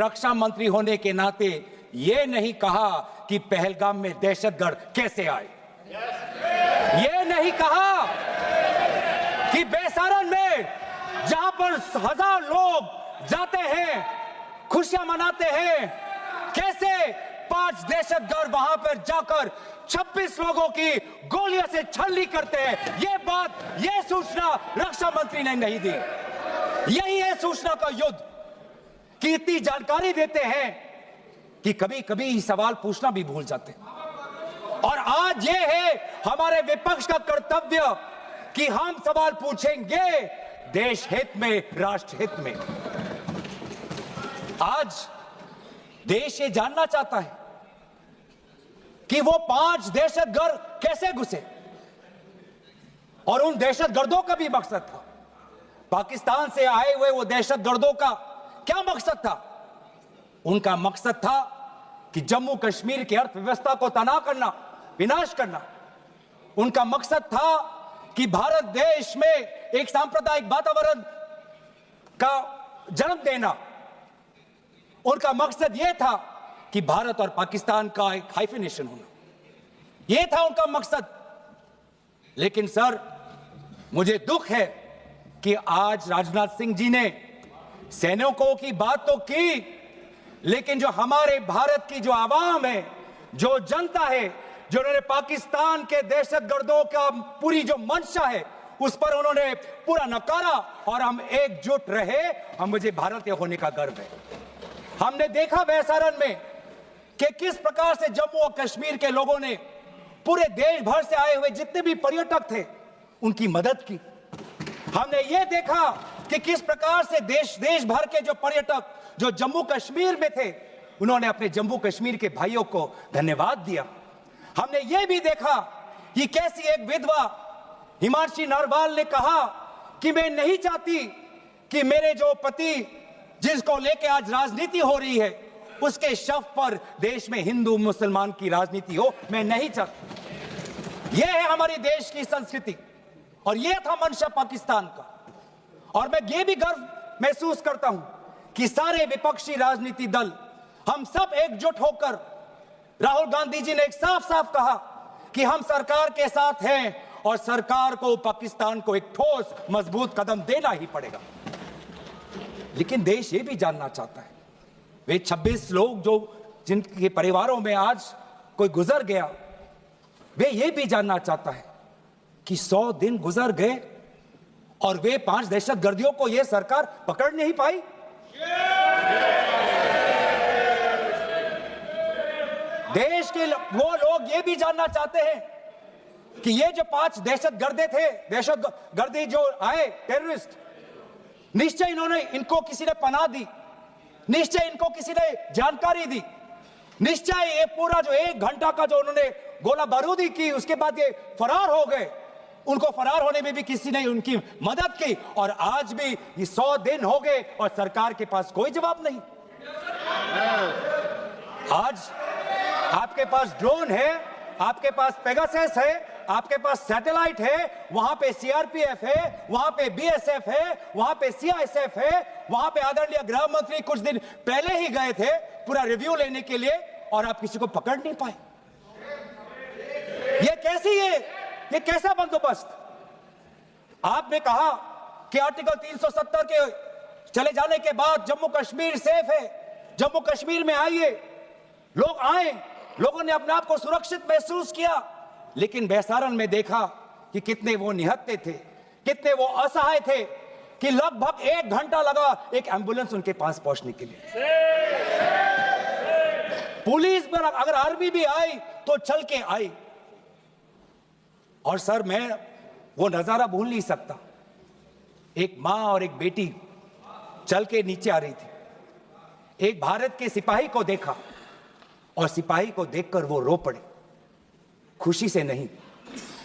रक्षा मंत्री होने के नाते ये नहीं कहा कि पहलगाम में दहशतगर्द कैसे आए, ये नहीं कहा कि बेसारन में जहां पर 1000 लोग जाते हैं, खुशियां मनाते हैं, कैसे 5 दहशतगर्द वहां पर जाकर 26 लोगों की गोलियों से छलनी करते हैं। ये सूचना रक्षा मंत्री ने नहीं दी। यही है सूचना का युद्ध कि इतनी जानकारी देते हैं कि कभी कभी सवाल पूछना भी भूल जाते हैं। और आज ये है हमारे विपक्ष का कर्तव्य कि हम सवाल पूछेंगे देश हित में, राष्ट्र हित में। आज देश ये जानना चाहता है कि वो 5 दहशतगर्द कैसे घुसे और उन दहशतगर्दों का भी मकसद था। पाकिस्तान से आए हुए वो दहशतगर्दों का क्या मकसद था? उनका मकसद था कि जम्मू कश्मीर की अर्थव्यवस्था को तनाव करना, विनाश करना। उनका मकसद था कि भारत देश में एक सांप्रदायिक वातावरण का जन्म देना। उनका मकसद यह था कि भारत और पाकिस्तान का एक हाइफिनेशन होना। यह था उनका मकसद। लेकिन सर, मुझे दुख है कि आज राजनाथ सिंह जी ने सैनिकों की बात तो की, लेकिन जो हमारे भारत की जो आवाम है, जो जनता है, जो उन्होंने पाकिस्तान के दहशतगर्दों का पूरी जो मंशा है उस पर उन्होंने पूरा नकारा और हम एकजुट रहे। हम मुझे भारतीय होने का गर्व है। हमने देखा बेसारन में कि किस प्रकार से जम्मू और कश्मीर के लोगों ने पूरे देश भर से आए हुए जितने भी पर्यटक थे उनकी मदद की। हमने ये देखा कि किस प्रकार से देश भर के जो पर्यटक जो जम्मू कश्मीर में थे उन्होंने अपने जम्मू कश्मीर के भाइयों को धन्यवाद दिया। हमने ये भी देखा कि कैसी एक विधवा हिमांशी नरवाल ने कहा कि मैं नहीं चाहती कि मेरे जो पति जिसको लेके आज राजनीति हो रही है उसके शव पर देश में हिंदू मुसलमान की राजनीति हो, मैं नहीं चाहती। यह है हमारी देश की संस्कृति और यह था मंशा पाकिस्तान का। और मैं ये भी गर्व महसूस करता हूं कि सारे विपक्षी राजनीति दल हम सब एकजुट होकर, राहुल गांधी जी ने एक साफ साफ कहा कि हम सरकार के साथ हैं और सरकार को पाकिस्तान को एक ठोस मजबूत कदम देना ही पड़ेगा। लेकिन देश ये भी जानना चाहता है, वे 26 लोग जो जिनके परिवारों में आज कोई गुजर गया, वे ये भी जानना चाहता है कि 100 दिन गुजर गए और वे 5 दहशतगर्दियों को यह सरकार पकड़ नहीं पाई। देश के वो लोग ये भी जानना चाहते हैं कि ये जो 5 दहशतगर्दे थे, दहशतगर्दी जो आए टेररिस्ट, निश्चय इनको किसी ने पनाह दी, निश्चय इनको किसी ने जानकारी दी, निश्चय ये पूरा जो 1 घंटा का जो उन्होंने गोला बारूदी की उसके बाद ये फरार हो गए, उनको फरार होने में भी किसी ने उनकी मदद की। और आज भी ये 100 दिन हो गए और सरकार के पास कोई जवाब नहीं। आज आपके पास ड्रोन है, आपके पास पेगासस है, आपके पास सैटेलाइट है, वहां पे सीआरपीएफ है, वहां पे बीएसएफ है, वहां पे सीआईएसएफ है, वहां पे आदरणीय गृह मंत्री कुछ दिन पहले ही गए थे पूरा रिव्यू लेने के लिए और आप किसी को पकड़ नहीं पाए। ये कैसी है, ये कैसा बंदोबस्त? आपने कहा कि आर्टिकल 370 के चले जाने के बाद जम्मू कश्मीर सेफ है, जम्मू कश्मीर में आइए। लोग आए, लोगों ने अपने आप को सुरक्षित महसूस किया, लेकिन बेसारन में देखा कि कितने वो निहत्थे थे, कितने वो असहाय थे कि लगभग 1 घंटा लगा एक एम्बुलेंस उनके पास पहुंचने के लिए। पुलिस पर अगर आर्मी भी आई तो चल के आई। और सर, मैं वो नजारा भूल नहीं सकता। एक मां और एक बेटी चल के नीचे आ रही थी। एक भारत के सिपाही को देखा और सिपाही को देखकर वो रो पड़े, खुशी से नहीं,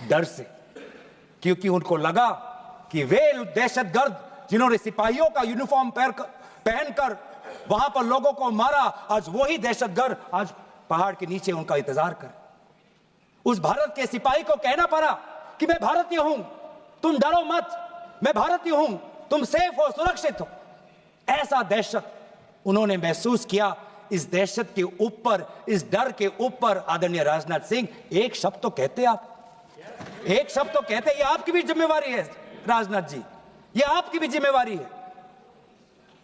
डर से, क्योंकि उनको लगा कि वे दहशतगर्द जिन्होंने सिपाहियों का यूनिफॉर्म पहनकर वहां पर लोगों को मारा, आज वही दहशतगर्द आज पहाड़ के नीचे उनका इंतजार कर। उस भारत के सिपाही को कहना पड़ा कि मैं भारतीय हूं, तुम डरो मत, मैं भारतीय हूं, तुम सेफ हो, सुरक्षित हो। ऐसा दहशत उन्होंने महसूस किया इस दहशत के ऊपर, इस डर के ऊपर आदरणीय राजनाथ सिंह एक शब्द तो कहते, आप एक शब्द तो कहते। ये आपकी भी जिम्मेवारी है राजनाथ जी, ये आपकी भी जिम्मेवारी है,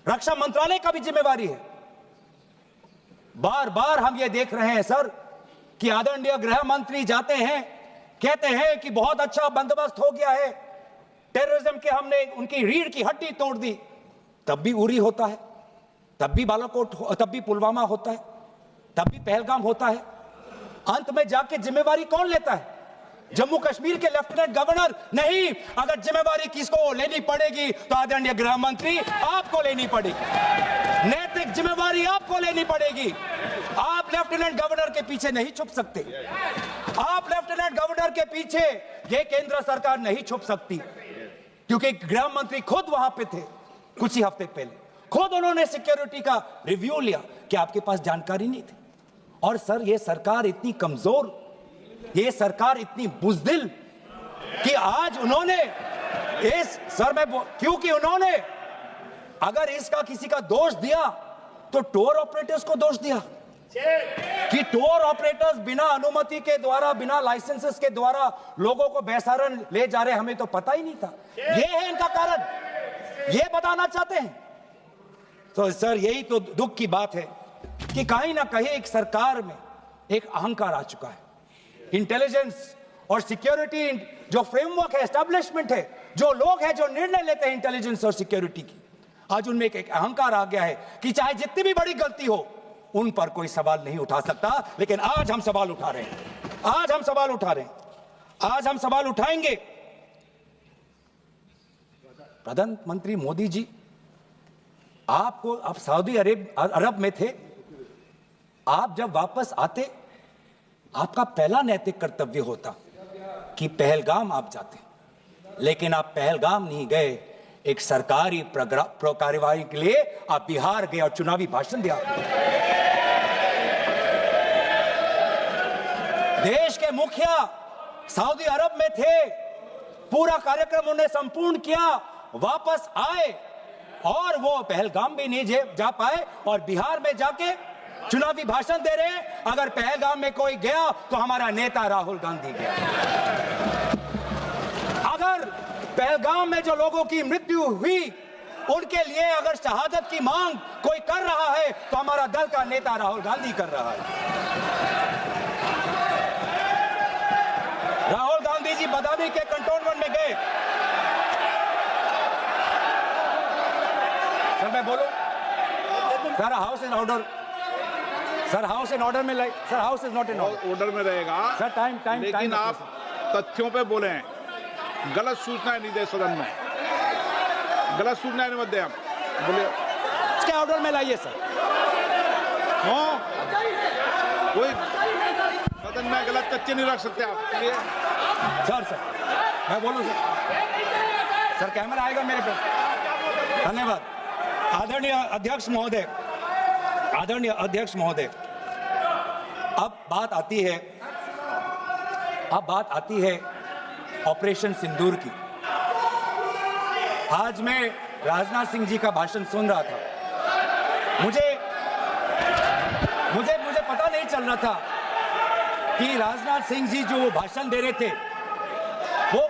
रक्षा मंत्रालय का भी जिम्मेवारी है। बार बार हम ये देख रहे हैं सर कि आदरणीय गृह मंत्री जाते हैं, कहते हैं कि बहुत अच्छा बंदोबस्त हो गया है, टेररिज्म के हमने उनकी रीढ़ की हड्डी तोड़ दी, तब भी उरी होता है, तब भी बालाकोट, तब भी पुलवामा होता है, तब भी पहलगाम होता है। अंत में जाके जिम्मेवारी कौन लेता है? जम्मू कश्मीर के लेफ्टिनेंट गवर्नर नहीं। अगर जिम्मेवारी किसको लेनी पड़ेगी तो आदरणीय गृह मंत्री आपको लेनी पड़ेगी, नैतिक जिम्मेवारी आपको लेनी पड़ेगी। आप लेफ्टिनेंट गवर्नर के पीछे नहीं छुप सकते, आप लेफ्टिनेंट गवर्नर के पीछे ये केंद्र सरकार नहीं छुप सकती, क्योंकि गृह मंत्री खुद वहां पे थे कुछ ही हफ्ते पहले, खुद उन्होंने सिक्योरिटी का रिव्यू लिया कि आपके पास जानकारी नहीं थी। और सर ये सरकार इतनी कमजोर, ये सरकार इतनी बुज़दिल कि आज उन्होंने इस सर में, क्योंकि उन्होंने अगर इसका किसी का दोष दिया तो टूर ऑपरेटर्स को दोष दिया कि टूर ऑपरेटर्स बिना अनुमति के द्वारा, बिना लाइसेंसेस के द्वारा लोगों को बेसहारा ले जा रहे, हमें तो पता ही नहीं था। ये है इनका कारण, ये बताना चाहते हैं। तो सर यही तो दुख की बात है कि कहीं ना कहीं एक सरकार में एक अहंकार आ चुका है। इंटेलिजेंस और सिक्योरिटी जो फ्रेमवर्क है, एस्टैब्लिशमेंट है, जो लोग हैं जो निर्णय लेते हैं इंटेलिजेंस और सिक्योरिटी की, आज उनमें एक अहंकार आ गया है कि चाहे जितनी भी बड़ी गलती हो उन पर कोई सवाल नहीं उठा सकता। लेकिन आज हम सवाल उठा रहे हैं, आज हम सवाल उठा रहे हैं, आज हम सवाल उठाएंगे। प्रधानमंत्री मोदी जी, आपको, आप सऊदी अरब में थे, आप जब वापस आते आपका पहला नैतिक कर्तव्य होता कि पहलगाम आप जाते, लेकिन आप पहलगाम नहीं गए, एक सरकारी कार्यवाही के लिए आप बिहार गए और चुनावी भाषण दिया। देश के मुखिया सऊदी अरब में थे, पूरा कार्यक्रम उन्हें संपूर्ण किया, वापस आए और वो पहलगाम भी नहीं जा पाए और बिहार में जाके चुनावी भाषण दे रहे हैं। अगर पहलगाम में कोई गया तो हमारा नेता राहुल गांधी गया। अगर पहलगाम में जो लोगों की मृत्यु हुई उनके लिए अगर शहादत की मांग कोई कर रहा है तो हमारा दल का नेता राहुल गांधी कर रहा है। राहुल गांधी जी बदामी के कंटोनमेंट में गए। सर मैं बोलूं? Sir house in order, sir house in order में, sir house is not in order में रहेगा सर। टाइम लेकिन आप तथ्यों पे बोले, गलत सूचनाएं नहीं दे सदन में, गलत सूचनाएं मत दे। आप बोले इसके ऑर्डर में लाइए सर। कोई सदन में गलत तथ्य नहीं रख सकते आप। सर मैं बोलूं सर कैमरा आएगा मेरे पे। धन्यवाद आदरणीय अध्यक्ष महोदय, आदरणीय अध्यक्ष महोदय, अब बात आती है ऑपरेशन सिंदूर की। आज मैं राजनाथ सिंह जी का भाषण सुन रहा था, मुझे पता नहीं चल रहा था कि राजनाथ सिंह जी जो भाषण दे रहे थे वो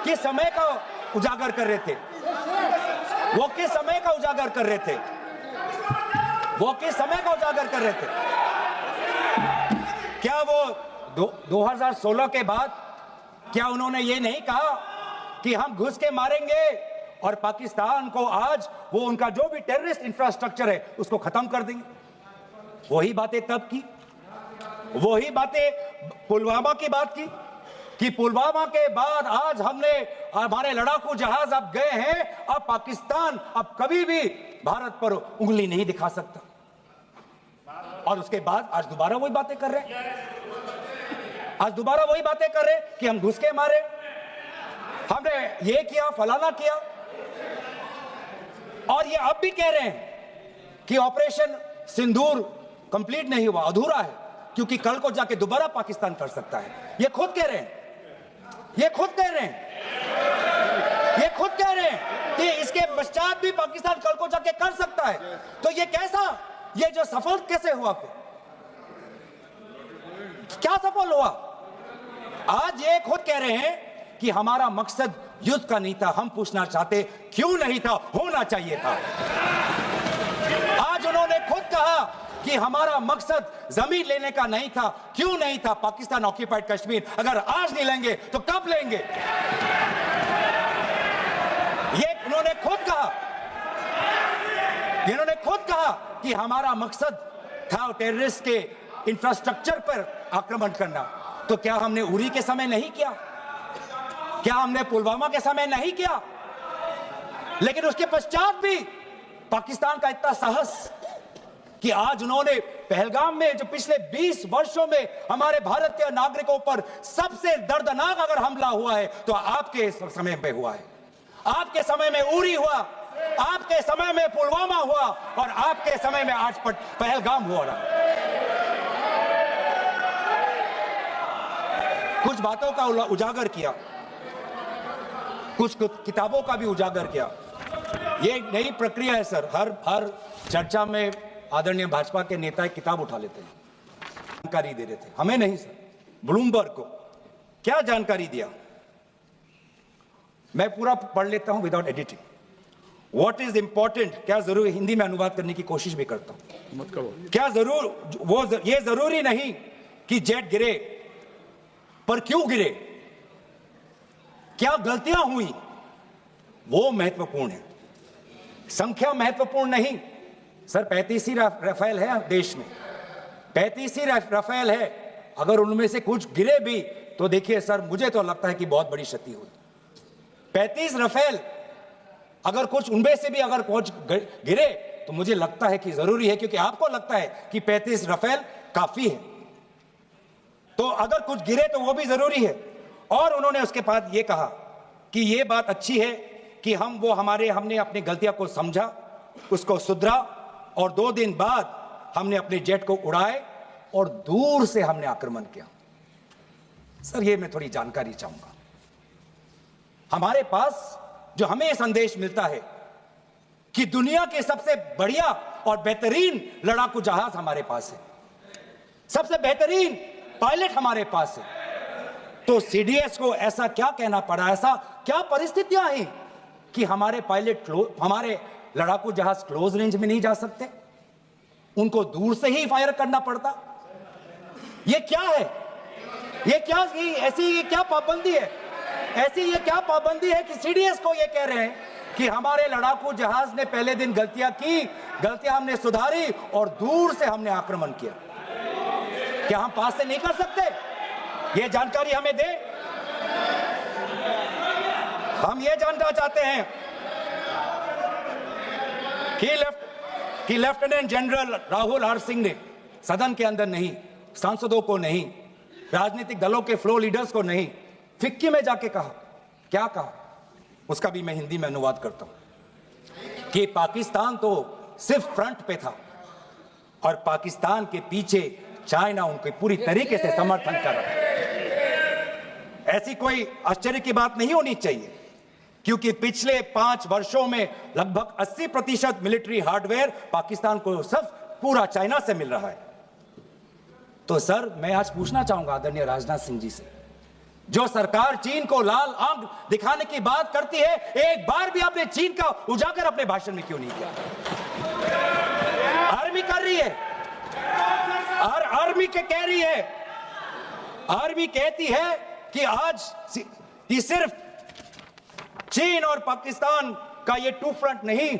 किस समय का उजागर कर रहे थे, वो किस समय का उजागर कर रहे थे, वो किस समय का उजागर कर रहे थे। क्या वो 2016 के बाद क्या उन्होंने ये नहीं कहा कि हम घुस के मारेंगे और पाकिस्तान को आज वो उनका जो भी टेररिस्ट इंफ्रास्ट्रक्चर है उसको खत्म कर देंगे? वही बातें तब की, वही बातें पुलवामा की बात की कि पुलवामा के बाद आज हमारे लड़ाकू जहाज अब गए हैं, अब पाकिस्तान अब कभी भी भारत पर उंगली नहीं दिखा सकता। और उसके बाद आज दोबारा वही बातें कर रहे हैं, आज दोबारा वही बातें कर रहे हैं कि हम घुस के मारे, हमने ये किया, फलाना किया। और ये अब भी कह रहे हैं कि ऑपरेशन सिंदूर कंप्लीट नहीं हुआ, अधूरा है, क्योंकि कल को जाके दोबारा पाकिस्तान कर सकता है। ये खुद कह रहे हैं, ये खुद कह रहे हैं। ये खुद कह रहे हैं कि इसके पश्चात भी पाकिस्तान कल को जाके कर सकता है। तो ये कैसा, ये जो सफल कैसे हुआ, फिर क्या सफल हुआ? आज ये खुद कह रहे हैं कि हमारा मकसद युद्ध का नहीं था। हम पूछना चाहते क्यों नहीं था, होना चाहिए था। आज उन्होंने खुद कहा कि हमारा मकसद जमीन लेने का नहीं था। क्यों नहीं था? पाकिस्तान ऑक्यूपाइड कश्मीर अगर आज नहीं लेंगे तो कब लेंगे? ये उन्होंने खुद कहा, इन्होंने खुद कहा कि हमारा मकसद था टेररिस्ट के इंफ्रास्ट्रक्चर पर आक्रमण करना। तो क्या हमने उरी के समय नहीं किया? क्या हमने पुलवामा के समय नहीं किया? लेकिन उसके पश्चात भी पाकिस्तान का इतना साहस कि आज उन्होंने पहलगाम में जो पिछले 20 वर्षों में हमारे भारत के नागरिकों पर सबसे दर्दनाक अगर हमला हुआ है तो आपके समय में हुआ है। आपके समय में उरी हुआ, आपके समय में पुलवामा हुआ और आपके समय में आज पहलगाम हो रहा है। कुछ बातों का उजागर किया, कुछ किताबों का भी उजागर किया। ये नई प्रक्रिया है सर, हर चर्चा में आदरणीय भाजपा के नेता एक किताब उठा लेते हैं, जानकारी दे रहे थे। हमें नहीं सर, ब्लूमबर्ग को क्या जानकारी दिया, मैं पूरा पढ़ लेता हूं without editing. What is important, क्या जरूरी, हिंदी में अनुवाद करने की कोशिश भी करता हूं। मत करो। क्या ये जरूरी नहीं कि जेट गिरे, पर क्यों गिरे, क्या गलतियां हुई, वो महत्वपूर्ण है। संख्या महत्वपूर्ण नहीं सर। 35 ही राफेल है देश में, 35 ही राफेल है। अगर उनमें से कुछ गिरे भी तो देखिए सर, मुझे तो लगता है कि बहुत बड़ी क्षति हुई। 35 राफेल, अगर कुछ उनमें से भी अगर कुछ गिरे तो मुझे लगता है कि जरूरी है, क्योंकि आपको लगता है कि 35 राफेल काफी है, तो अगर कुछ गिरे तो वो भी जरूरी है। और उन्होंने उसके बाद ये कहा कि ये बात अच्छी है कि हमने अपनी गलतियों को समझा, उसको सुधरा और 2 दिन बाद हमने अपने जेट को उड़ाए और दूर से हमने आक्रमण किया। सर ये मैं थोड़ी जानकारी चाहूंगा। हमारे पास जो हमें यह संदेश मिलता है कि दुनिया के सबसे बढ़िया और बेहतरीन लड़ाकू जहाज हमारे पास है, सबसे बेहतरीन पायलट हमारे पास है, तो सीडीएस को ऐसा क्या कहना पड़ा, ऐसा क्या परिस्थितियां हैं कि हमारे पायलट, हमारे लड़ाकू जहाज क्लोज रेंज में नहीं जा सकते, उनको दूर से ही फायर करना पड़ता? ये क्या है? ये क्या पाबंदी है? ऐसी ये क्या पाबंदी है कि सीडीएस को ये कह रहे हैं कि हमारे लड़ाकू जहाज ने पहले दिन गलतियां की, गलतियां हमने सुधारी और दूर से हमने आक्रमण किया? क्या हम पास से नहीं कर सकते? ये जानकारी हमें दे। हम ये जानना चाहते हैं कि लेफ्टिनेंट जनरल राहुल हर सिंह ने सदन के अंदर नहीं, सांसदों को नहीं, राजनीतिक दलों के फ्लो लीडर्स को नहीं, फिक्की में जाके कहा, क्या कहा उसका भी मैं हिंदी में अनुवाद करता हूं कि पाकिस्तान तो सिर्फ फ्रंट पे था और पाकिस्तान के पीछे चाइना उनके पूरी तरीके से समर्थन कर रहा है। ऐसी कोई आश्चर्य की बात नहीं होनी चाहिए, क्योंकि पिछले 5 वर्षों में लगभग 80% मिलिट्री हार्डवेयर पाकिस्तान को सिर्फ पूरा चाइना से मिल रहा है। तो सर मैं आज पूछना चाहूंगा आदरणीय राजनाथ सिंह जी से, जो सरकार चीन को लाल आंख दिखाने की बात करती है, एक बार भी आपने चीन का उजागर अपने भाषण में क्यों नहीं किया? आर्मी कर रही है और आर्मी के कह रही है, आर्मी कहती है कि आज कि सिर्फ चीन और पाकिस्तान का ये 2 फ्रंट नहीं,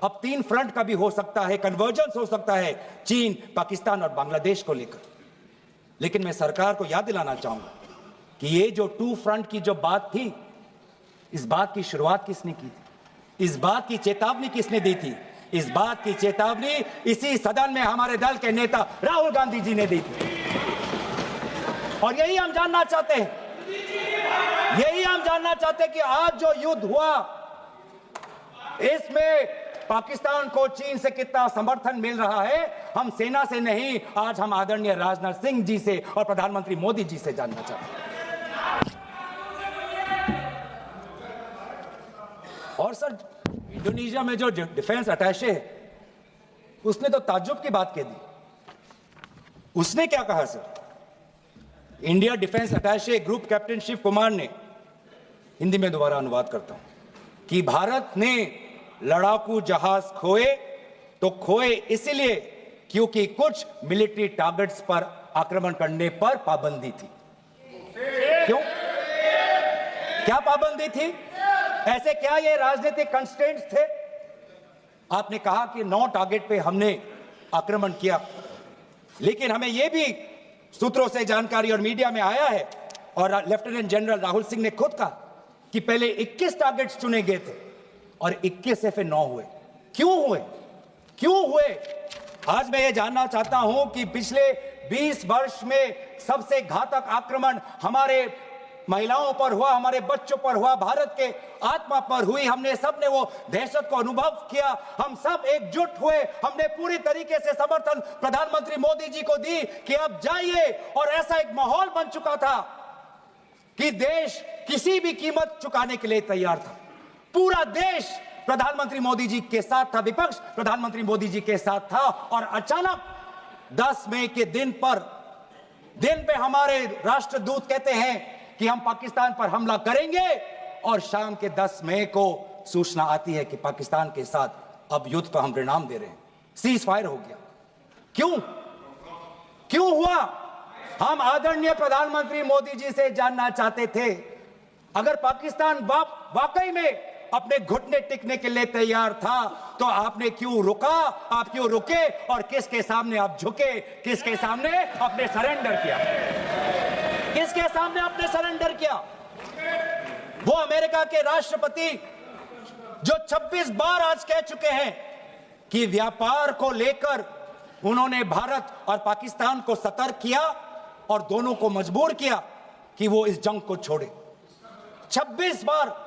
अब 3 फ्रंट का भी हो सकता है, कन्वर्जेंस हो सकता है चीन, पाकिस्तान और बांग्लादेश को लेकर। लेकिन मैं सरकार को याद दिलाना चाहूंगा कि ये जो 2 फ्रंट की जो बात थी, इस बात की शुरुआत किसने की थी? इस बात की चेतावनी किसने दी थी? इस बात की चेतावनी इसी सदन में हमारे दल के नेता राहुल गांधी जी ने दी थी। और यही हम जानना चाहते हैं, यही हम जानना चाहते हैं कि आज जो युद्ध हुआ, इसमें पाकिस्तान को चीन से कितना समर्थन मिल रहा है। हम सेना से नहीं, आज हम आदरणीय राजनाथ सिंह जी से और प्रधानमंत्री मोदी जी से जानना चाहते हैं। और सर, इंडोनेशिया में जो डिफेंस अटैचे है उसने तो ताज्जुब की बात कह दी। उसने क्या कहा sir? India defence attache group captain Shiv Kumar ने, हिंदी में दोबारा अनुवाद करता हूं, कि भारत ने लड़ाकू जहाज खोए तो खोए इसलिए क्योंकि कुछ मिलिट्री टारगेट्स पर आक्रमण करने पर पाबंदी थी। क्यों? क्या पाबंदी थी? ऐसे क्या ये राजनीतिक कंस्ट्रेंट्स थे? आपने कहा कि 9 टारगेट पे हमने आक्रमण किया, लेकिन हमें यह भी सूत्रों से जानकारी और मीडिया में आया है, और लेफ्टिनेंट जनरल राहुल सिंह ने खुद कहा कि पहले 21 टारगेट्स चुने गए थे और 21 से फिर 9 हुए। क्यों हुए? क्यों हुए? आज मैं ये जानना चाहता हूं कि पिछले 20 वर्ष में सबसे घातक आक्रमण हमारे महिलाओं पर हुआ, हमारे बच्चों पर हुआ, भारत के आत्मा पर हुई। हमने सबने वो दहशत को अनुभव किया, हम सब एकजुट हुए, हमने पूरी तरीके से समर्थन प्रधानमंत्री मोदी जी को दी कि अब जाइए, और ऐसा एक माहौल बन चुका था कि देश किसी भी कीमत चुकाने के लिए तैयार था। पूरा देश प्रधानमंत्री मोदी जी के साथ था, विपक्ष प्रधानमंत्री मोदी जी के साथ था, और अचानक 10 मई के दिन पे हमारे राष्ट्रदूत कहते हैं कि हम पाकिस्तान पर हमला करेंगे, और शाम के 10 मई को सूचना आती है कि पाकिस्तान के साथ अब युद्ध पर हम परिणाम दे रहे हैं, सीज फायर हो गया। क्यों हुआ? हम आदरणीय प्रधानमंत्री मोदी जी से जानना चाहते थे, अगर पाकिस्तान वाकई में अपने घुटने टिकने के लिए तैयार था तो आपने क्यों रुका? आप क्यों रुके और किसके सामने आप झुके? किसके सामने आपने सरेंडर किया? किसके सामने आपने सरेंडर किया? वो अमेरिका के राष्ट्रपति जो 26 बार आज कह चुके हैं कि व्यापार को लेकर उन्होंने भारत और पाकिस्तान को सतर्क किया और दोनों को मजबूर किया कि वो इस जंग को छोड़े। 26 बार।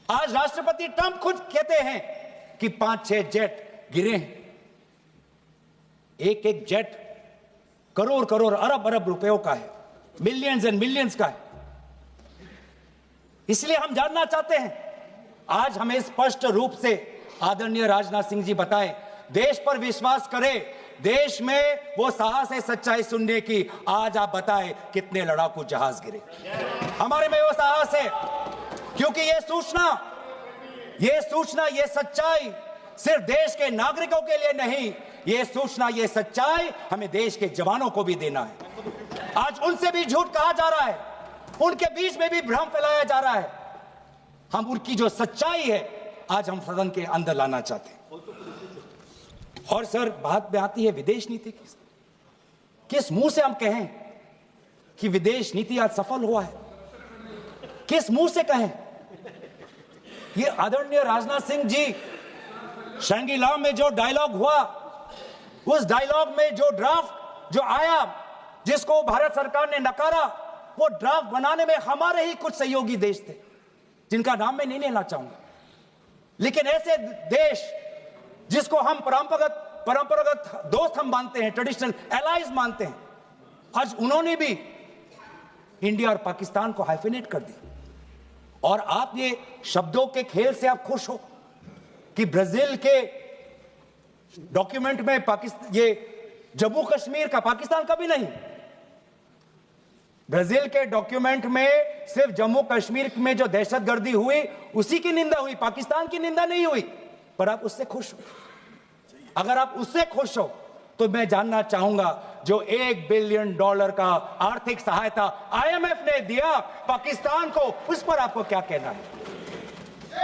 आज राष्ट्रपति ट्रंप खुद कहते हैं कि 5-6 जेट गिरे हैं। एक जेट करोड़ अरब रुपयों का है, मिलियंस एंड मिलियंस का है। इसलिए हम जानना चाहते हैं, आज हमें स्पष्ट रूप से आदरणीय राजनाथ सिंह जी बताएं, देश पर विश्वास करें, देश में वो साहस है सच्चाई सुनने की। आज आप बताएं कितने लड़ाकू जहाज गिरे? हमारे में वो साहस है, क्योंकि ये सूचना, ये सच्चाई सिर्फ देश के नागरिकों के लिए नहीं, ये सूचना, ये सच्चाई हमें देश के जवानों को भी देना है। आज उनसे भी झूठ कहा जा रहा है, उनके बीच में भी भ्रम फैलाया जा रहा है। हम उनकी जो सच्चाई है आज हम सदन के अंदर लाना चाहते हैं। और सर, बात में आती है विदेश नीति की। किस मुंह से हम कहें कि विदेश नीति आज सफल हुआ है? किस मुंह से कहें? ये आदरणीय राजनाथ सिंह जी, शंगीला में जो डायलॉग हुआ, उस डायलॉग में जो ड्राफ्ट जो आया, जिसको भारत सरकार ने नकारा, वो ड्राफ्ट बनाने में हमारे ही कुछ सहयोगी देश थे, जिनका नाम मैं नहीं लेना चाहूंगा। लेकिन ऐसे देश जिसको हम परंपरागत दोस्त हम मानते हैं, ट्रेडिशनल एलाइज मानते हैं, आज उन्होंने भी इंडिया और पाकिस्तान को हाइफिनेट कर दिया। और आप ये शब्दों के खेल से आप खुश हो कि ब्राजील के डॉक्यूमेंट में पाकिस्तान, ये जम्मू कश्मीर का, पाकिस्तान का भी नहीं, ब्राजील के डॉक्यूमेंट में सिर्फ जम्मू कश्मीर में जो दहशतगर्दी हुई उसी की निंदा हुई, पाकिस्तान की निंदा नहीं हुई। पर आप उससे खुश हो? अगर आप उससे खुश हो तो मैं जानना चाहूंगा, जो $1 बिलियन का आर्थिक सहायता IMF ने दिया पाकिस्तान को, उस पर आपको क्या कहना है?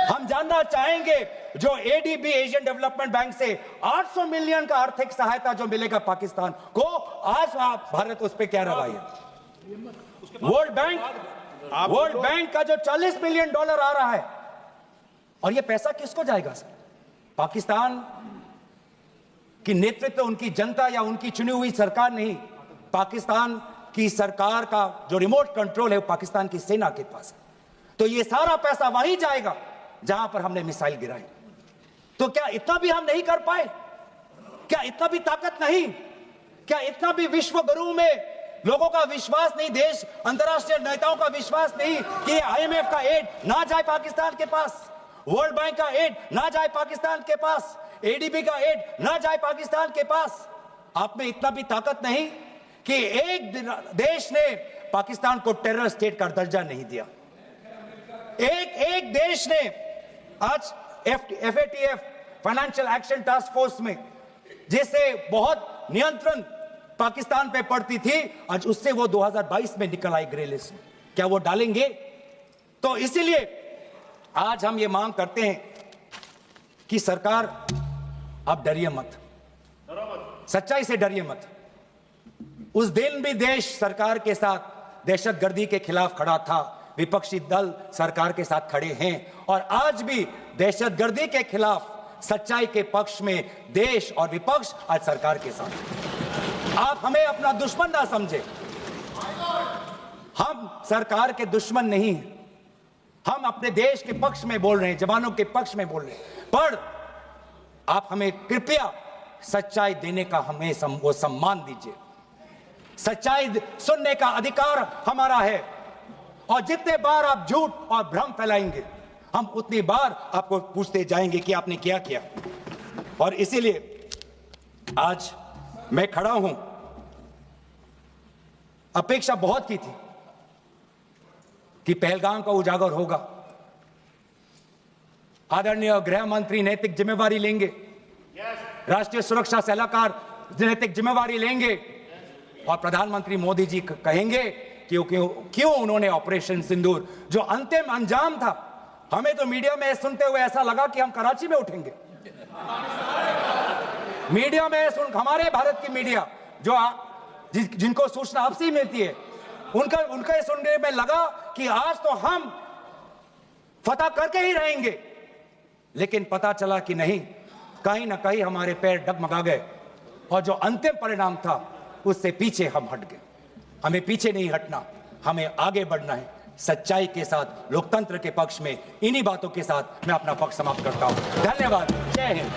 हम जानना चाहेंगे, जो ADB, एशियन डेवलपमेंट बैंक से 800 मिलियन का आर्थिक सहायता जो मिलेगा पाकिस्तान को, आज भारत उस पर क्या रवैया? वर्ल्ड बैंक का जो $40 मिलियन आ रहा है, और ये पैसा किसको जाएगा सर? पाकिस्तान की नेतृत्व उनकी जनता या उनकी चुनी हुई सरकार नहीं, पाकिस्तान की सरकार का जो रिमोट कंट्रोल है वो पाकिस्तान की सेना के पास है। तो ये सारा पैसा वहीं जाएगा जहां पर हमने मिसाइल गिराई। तो क्या इतना भी हम नहीं कर पाए? क्या इतना भी ताकत नहीं? क्या इतना भी विश्व गुरु में लोगों का विश्वास नहीं, देश अंतर्राष्ट्रीय नेताओं का विश्वास नहीं कि आईएमएफ का एड ना जाए पाकिस्तान के पास, वर्ल्ड बैंक का एड ना जाए पाकिस्तान के पास, एडीबी का एड ना जाए पाकिस्तान के पास। आप में इतना भी ताकत नहीं कि एक देश ने पाकिस्तान को टेरर स्टेट का दर्जा नहीं दिया। एक देश ने आज FATF financial action task force में, जिससे बहुत नियंत्रण पाकिस्तान पे पड़ती थी, आज उससे वो 2022 में निकल आई ग्रे लिस्ट में। क्या वो डालेंगे? तो इसीलिए आज हम ये मांग करते हैं कि सरकार आप डरिए मत, सच्चाई से डरिए मत। उस दिन भी देश सरकार के साथ दहशतगर्दी के खिलाफ खड़ा था, विपक्षी दल सरकार के साथ खड़े हैं, और आज भी दहशतगर्दी के खिलाफ सच्चाई के पक्ष में देश और विपक्ष आज सरकार के साथ। आप हमें अपना दुश्मन ना समझे, हम सरकार के दुश्मन नहीं हैं, हम अपने देश के पक्ष में बोल रहे हैं, जवानों के पक्ष में बोल रहे हैं। पर आप हमें कृपया सच्चाई देने का हमें वो सम्मान दीजिए। सच्चाई सुनने का अधिकार हमारा है, और जितने बार आप झूठ और भ्रम फैलाएंगे, हम उतनी बार आपको पूछते जाएंगे कि आपने क्या किया। और इसीलिए आज मैं खड़ा हूं। अपेक्षा बहुत की थी कि पहलगाम का उजागर होगा, आदरणीय गृह मंत्री नैतिक जिम्मेवारी लेंगे, राष्ट्रीय सुरक्षा सलाहकार नैतिक जिम्मेवारी लेंगे, और प्रधानमंत्री मोदी जी कहेंगे क्यों उन्होंने ऑपरेशन सिंदूर, जो अंतिम अंजाम था, हमें तो मीडिया में सुनते हुए ऐसा लगा कि हम कराची में उठेंगे। मीडिया में हमारे भारत की मीडिया जो जिनको सूचना आपसे ही मिलती है, उनका सुनने में लगा कि आज तो हम फतह करके ही रहेंगे, लेकिन पता चला कि नहीं, कहीं ना कहीं हमारे पैर डगमगा गए, और जो अंतिम परिणाम था उससे पीछे हम हट गए। हमें पीछे नहीं हटना, हमें आगे बढ़ना है, सच्चाई के साथ, लोकतंत्र के पक्ष में। इन्हीं बातों के साथ मैं अपना पक्ष समाप्त करता हूं। धन्यवाद। जय हिंद।